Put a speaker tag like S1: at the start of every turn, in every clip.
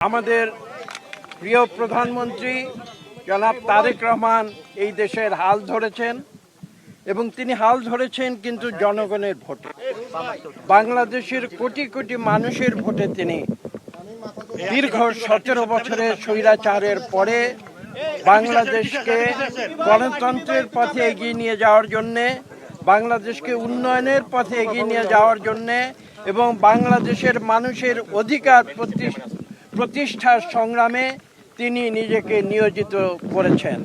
S1: আমাদের প্রিয় প্রধানমন্ত্রী জনাব তারেক রহমান এই দেশের হাল ধরেছেন এবং তিনি হাল ধরেছেন কিন্তু জনগণের ভোটে, বাংলাদেশের কোটি কোটি মানুষের ভোটে। তিনি দীর্ঘ 17 বছরের স্বৈরাচারের পরে বাংলাদেশকে গণতন্ত্রের পথে এগিয়ে নিয়ে যাওয়ার জন্যে, বাংলাদেশকে উন্নয়নের পথে এগিয়ে নিয়ে যাওয়ার জন্যে এবং বাংলাদেশের মানুষের অধিকার প্রতিষ্ঠার সংগ্রামে তিনি নিজেকে নিয়োজিত করেছেন।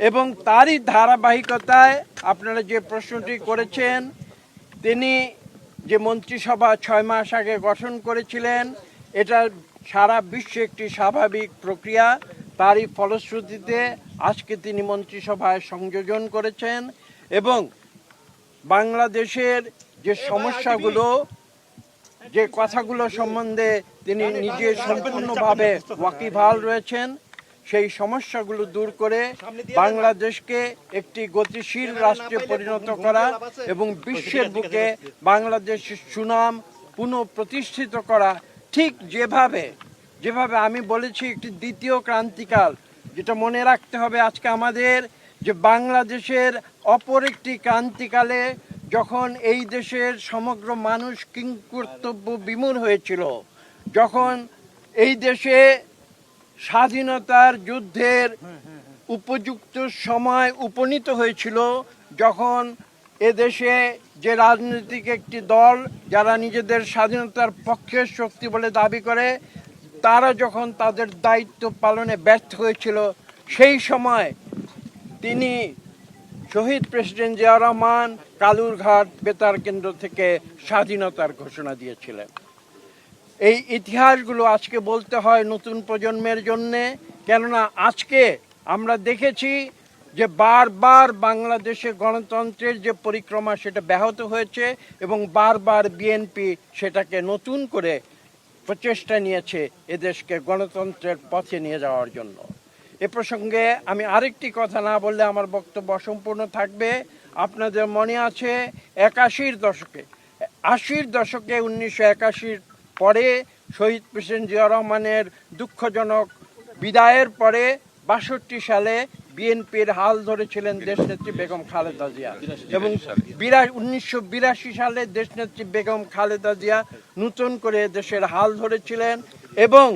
S1: এবং তারই ধারাবাহিকতায় আপনারা যে প্রশ্নটি করেছেন, তিনি যে মন্ত্রিসভা 6 মাস আগে গঠন করেছিলেন, এটা সারা বিশ্বে একটি স্বাভাবিক প্রক্রিয়া। তারই ফলশ্রুতিতে আজকে তিনি মন্ত্রিসভায় সংযোজন করেছেন এবং বাংলাদেশের যে সমস্যাগুলো, যে কথাগুলো সম্বন্ধে তিনি নিজে সম্পূর্ণভাবে ওয়াকিবহাল রয়েছেন, সেই সমস্যাগুলো দূর করে বাংলাদেশকে একটি গতিশীল রাষ্ট্রে পরিণত করা এবং বিশ্বের বুকে বাংলাদেশের সুনাম পুনঃপ্রতিষ্ঠিত করা। ঠিক যেভাবে আমি বলেছি একটি দ্বিতীয় ক্রান্তিকাল, যেটা মনে রাখতে হবে আজকে আমাদের, যে বাংলাদেশের অপর একটি ক্রান্তিকালে যখন এই দেশের সমগ্র মানুষ কিংকর্তব্য বিমূঢ় হয়েছিল, যখন এই দেশে স্বাধীনতার যুদ্ধের উপযুক্ত সময় উপনীত হয়েছিল, যখন এদেশে যে রাজনৈতিক একটি দল যারা নিজেদের স্বাধীনতার পক্ষের শক্তি বলে দাবি করে, তারা যখন তাদের দায়িত্ব পালনে ব্যর্থ হয়েছিল, সেই সময় তিনি শহীদ প্রেসিডেন্ট জিয়াউর রহমান কালুরঘাট বেতার কেন্দ্র থেকে স্বাধীনতার ঘোষণা দিয়েছিলেন। এই ইতিহাসগুলো আজকে বলতে হয় নতুন প্রজন্মের জন্যে, কেননা আজকে আমরা দেখেছি যে বারবার বাংলাদেশে গণতন্ত্রের যে পরিক্রমা সেটা ব্যাহত হয়েছে এবং বারবার বিএনপি সেটাকে নতুন করে প্রচেষ্টা নিয়েছে এদেশকে গণতন্ত্রের পথে নিয়ে যাওয়ার জন্য। এ প্রসঙ্গে আমি আরেকটি কথা না বললে আমার বক্তব্য অসম্পূর্ণ থাকবে। আপনাদের মনে আছে 81-র দশকে, 80-র দশকে 1981-র পরে শহীদ প্রেসিডেন্ট জিয়াউর রহমানের দুঃখজনক বিদায়ের পরে 62 সালে বিএনপির হাল ধরেছিলেন দেশনেত্রী বেগম খালেদা জিয়া এবং 1982 সালে দেশনেত্রী বেগম খালেদা জিয়া নতুন করে দেশের হাল ধরেছিলেন এবং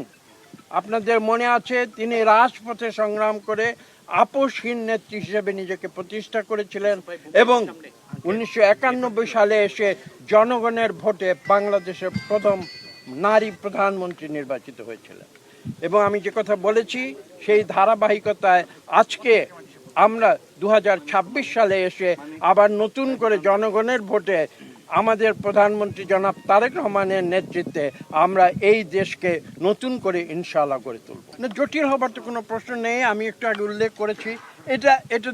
S1: আপনাদের মনে আছে তিনি রাজপথে সংগ্রাম করে আপোষহীন নেত্রী হিসেবে নিজেকে প্রতিষ্ঠা করেছিলেন এবং 1991 সালে এসে জনগণের ভোটে বাংলাদেশের প্রথম নারী প্রধানমন্ত্রী নির্বাচিত হয়েছিলেন। এবং আমি যে কথা বলেছি সেই ধারাবাহিকতায় আজকে আমরা 2026 সালে এসে আবার নতুন করে জনগণের ভোটে আমাদের প্রধানমন্ত্রী জনাব তারেক রহমানের নেতৃত্বে আমরা এই দেশকে নতুন করে ইনশাআল্লাহ গড়ে তুলব। জটিল হবার তো কোনো প্রশ্ন নেই। আমি একটু আগে উল্লেখ করেছি, এটা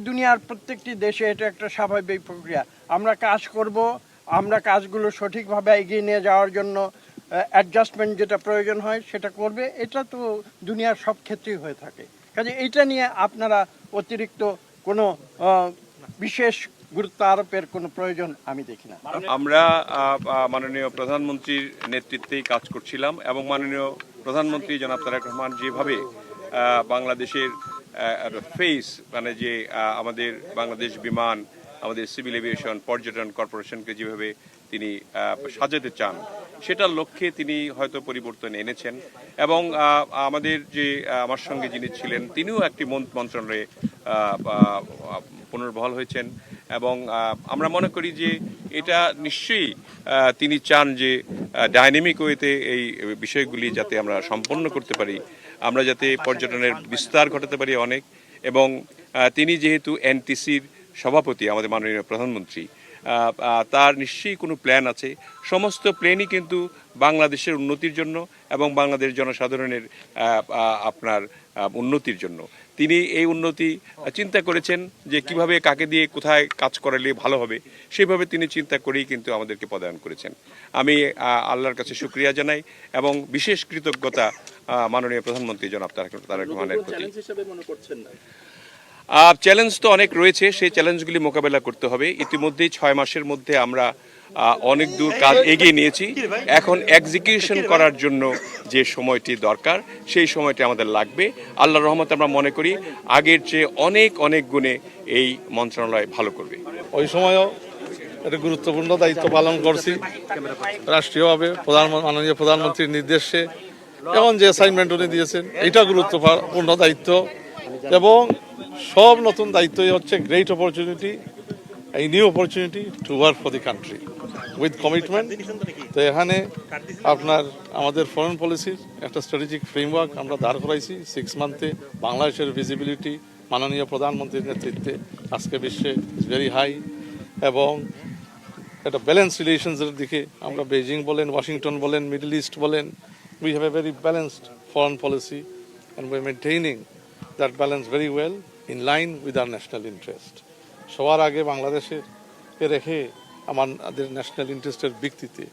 S1: দুনিয়ার প্রত্যেকটি দেশে এটা একটা স্বাভাবিক প্রক্রিয়া। আমরা কাজ করব, আমরা কাজগুলো সঠিকভাবে এগিয়ে নিয়ে যাওয়ার জন্য অ্যাডজাস্টমেন্ট যেটা প্রয়োজন হয় সেটা করবে। এটা তো দুনিয়ার সব ক্ষেত্রেই হয়ে থাকে। কাজে এইটা নিয়ে আপনারা অতিরিক্ত কোনো বিশেষ গুরুত্ব আরোপের কোনো প্রয়োজন আমি দেখি না।
S2: আমরা মাননীয় প্রধানমন্ত্রীর নেতৃত্বেই কাজ করছিলাম এবং মাননীয় প্রধানমন্ত্রী জনাব তারেক রহমান যেভাবে বাংলাদেশের ফেস মানে যে আমাদের বাংলাদেশ বিমান, আমাদের সিভিল এভিয়েশন, পর্যটন কর্পোরেশনকে যেভাবে তিনি সাজাতে চান, সেটার লক্ষ্যে তিনি হয়তো পরিবর্তন এনেছেন এবং আমাদের যে আমার সঙ্গে যিনি ছিলেন তিনিও একটি মন্ত্রণালয়ে পুনর্বহাল হয়েছেন এবং আমরা মনে করি যে এটা নিশ্চয়ই তিনি চান যে ডাইনামিক ওয়েতে এই বিষয়গুলি যাতে আমরা সম্পন্ন করতে পারি, আমরা যাতে পর্যটনের বিস্তার ঘটাতে পারি অনেক। এবং তিনি যেহেতু এনটিসির সভাপতি আমাদের মাননীয় প্রধানমন্ত্রী, তার নিশ্চয়ই কোনো প্ল্যান আছে। সমস্ত প্ল্যানই কিন্তু বাংলাদেশের উন্নতির জন্য এবং বাংলাদেশ জনসাধারণের আপনার উন্নতির জন্য। তিনি এই উন্নতি চিন্তা করেছেন যে কিভাবে কাকে দিয়ে কোথায় কাজ করালে ভালো হবে, সেইভাবে তিনি চিন্তা করেই কিন্তু আমাদেরকে পদায়ন করেছেন। আমি আল্লাহর কাছে শুকরিয়া জানাই এবং বিশেষ কৃতজ্ঞতা মাননীয় প্রধানমন্ত্রী জনাব তারেক রহমানের প্রতি। চ্যালেঞ্জ তো অনেক রয়েছে, সেই চ্যালেঞ্জগুলি মোকাবেলা করতে হবে। ইতিমধ্যেই 6 মাসের মধ্যে আমরা অনেক দূর কাজ এগিয়ে নিয়েছি। এখন এক্সিকিউশন করার জন্য যে সময়টি দরকার সেই সময়টি আমাদের লাগবে। আল্লাহর রহমতে আমরা মনে করি আগের চেয়ে অনেক অনেক গুণে এই মন্ত্রণালয় ভালো করবে।
S3: ওই সময়ও একটা গুরুত্বপূর্ণ দায়িত্ব পালন করছি রাষ্ট্রীয়ভাবে মাননীয় প্রধানমন্ত্রীর নির্দেশে। এখন যে অ্যাসাইনমেন্ট উনি দিয়েছেন এটা গুরুত্বপূর্ণ দায়িত্ব, এবং সব নতুন দায়িত্বই হচ্ছে গ্রেট অপরচুনিটি, এই new opportunity to work for the country with commitment. তো এখানে আপনার আমাদের ফরেন পলিসির একটা স্ট্র্যাটেজিক ফ্রেমওয়ার্ক আমরা দাঁড় করাইছি 6 মান্থে। বাংলাদেশের ভিজিবিলিটি মাননীয় প্রধানমন্ত্রীর নেতৃত্বে আজকে বিশ্বে ইজ ভেরি হাই, এবং একটা ব্যালেন্স রিলেশনসের দিকে আমরা বেজিং বলেন, ওয়াশিংটন বলেন, মিডল ইস্ট বলেন, we have a very balanced foreign policy and we're maintaining that balance very well in line with our national interest. সবার আগে বাংলাদেশের রেখে আমাদের ন্যাশনাল ইন্টারেস্টের ভিত্তিতে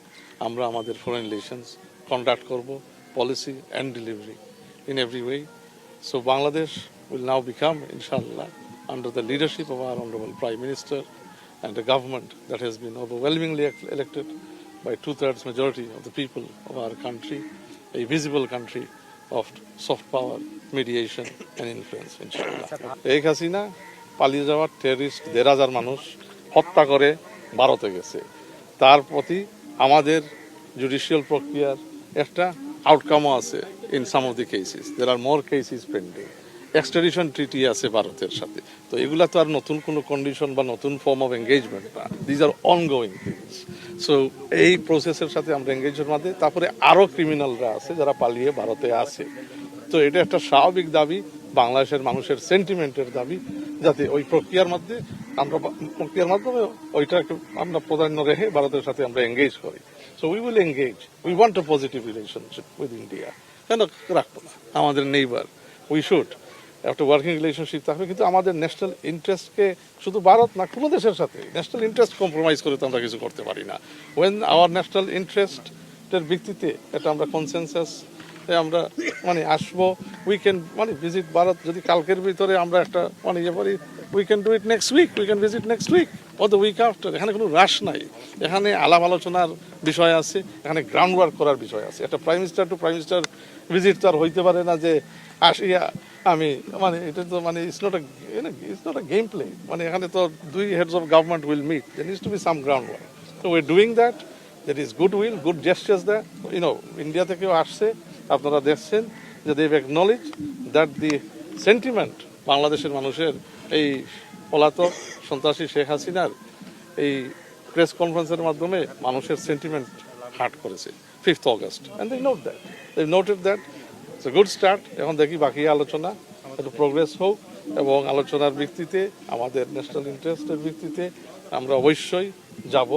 S3: আমরা আমাদের ফরেন রিলেশনস কন্ডাক্ট করব, policy and delivery in every way. So Bangladesh will now become, inshallah, under the leadership of our Honorable Prime Minister and a government that has been overwhelmingly elected by 2/3 majority of the people of our country, a visible country of soft power, mediation and influence, inshallah. Sheikh Hasina পালিয়ে যাওয়া terrorist 1,500 মানুষ হত্যা করে ভারতে গেছে, তার প্রতি আমাদের জুডিশিয়াল প্রক্রিয়ার একটা আউটকামও আছে। In some of the cases there are more cases pending, extradition treaty আছে ভারতের সাথে। তো এগুলা তো আর নতুন কোনো কন্ডিশন বা নতুন ফর্ম অফ এঙ্গেজমেন্ট না, these are ongoing things. So এই প্রসেসের সাথে আমরা এঙ্গেজের মধ্যে, তারপরে আরও ক্রিমিনালরা আছে যারা পালিয়ে ভারতে আছে। তো এটা একটা স্বাভাবিক দাবি, বাংলাদেশের মানুষের সেন্টিমেন্টের দাবি, যাতে ওই প্রক্রিয়ার মাধ্যমে মাধ্যমে ওইটা আমরা প্রাধান্য রেখে ভারতের সাথে আমরা এঙ্গেজ করি। So we will engage, we want a positive relationship with India. কেন রাখবো না? আমাদের নেইবার, উই শুড একটা ওয়ার্কিং রিলেশনশিপ থাকবে, কিন্তু আমাদের ন্যাশনাল ইন্টারেস্টকে শুধু ভারত না, কোনো দেশের সাথে ন্যাশনাল ইন্টারেস্ট কম্প্রোমাইজ করে তো আমরা কিছু করতে পারি না। ওয়েন আওয়ার ন্যাশনাল ইন্টারেস্টের ভিত্তিতে এটা আমরা কনসেনসাস আমরা আসবো, উই ক্যান ভিজিট ভারত। যদি কালকের ভিতরে আমরা একটা ইয়ে করি, we can do it next week, we can visit next week or the week after. এখানে কোনো রাশ নাই, এখানে আলাপ আলোচনার বিষয় আছে, এখানে গ্রাউন্ড ওয়ার্ক করার বিষয় আছে। একটা prime minister two prime minister visit তো আর হইতে পারে না যে আসিয়া আমি এটা তো it's not a game play. এখানে তো 2 heads of government will meet, there needs to be some groundwork. So we're doing that. There is goodwill, good gestures there. India থেকেও আসছে, আপনারা দেখছেন যে they have acknowledged that the sentiment বাংলাদেশের মানুষের এই পলাতক সন্ত্রাসী শেখ হাসিনার এই প্রেস কনফারেন্সের মাধ্যমে মানুষের সেন্টিমেন্ট হার্ট করেছে 5th August, and they noted that. It's a good start. এখন দেখি বাকি আলোচনা একটু প্রোগ্রেস হোক, এবং আলোচনার ভিত্তিতে আমাদের ন্যাশনাল ইন্টারেস্টের ভিত্তিতে আমরা অবশ্যই যাব।